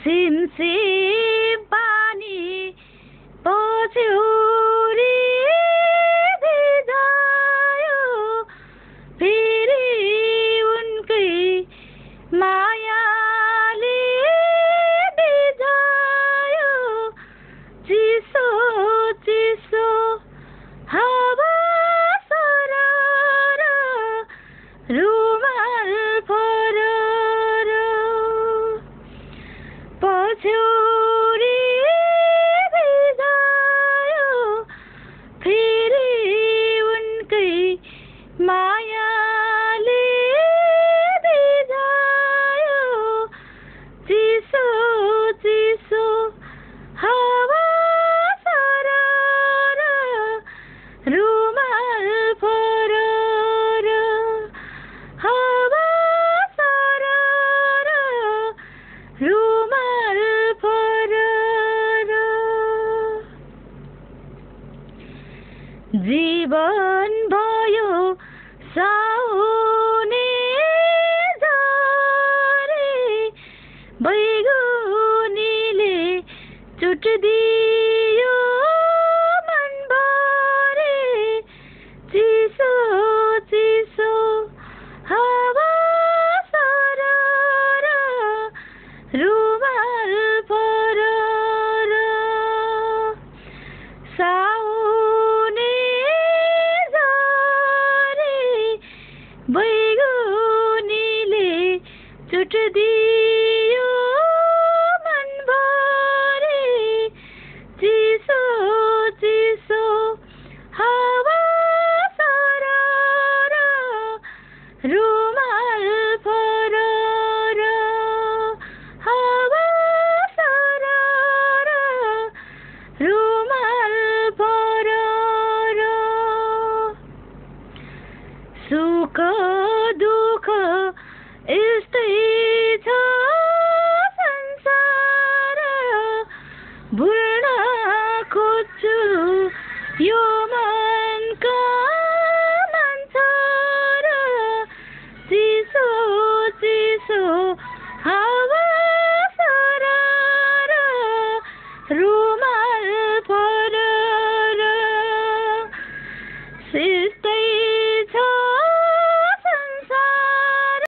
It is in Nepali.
सिमसिम पानी पछ्यौरी भिजायो फेरि उनकै मायाले भिजायो चिसो चिसो हावा सरर रुमाल फरर पछ्यौरी भिजायो फेरि उनकै मायाले भिजायो चिसो चिसो हावा सरर रुमाल फरर हावा सरर रुमाल फरर जीवन भयो साउने झरे बैगुनीले चुट्दियो मनभरे चिसो चिसो हावा सरर रुमाल फरर साउने झरे बैगुनीले चुट्दियो मनभरे चिसो चिसो हावा सरर रुमाल फरर हावा सरर रुमाल फरर सुख दुःख यस्तै छ संसार भुल्न खोज्छु यो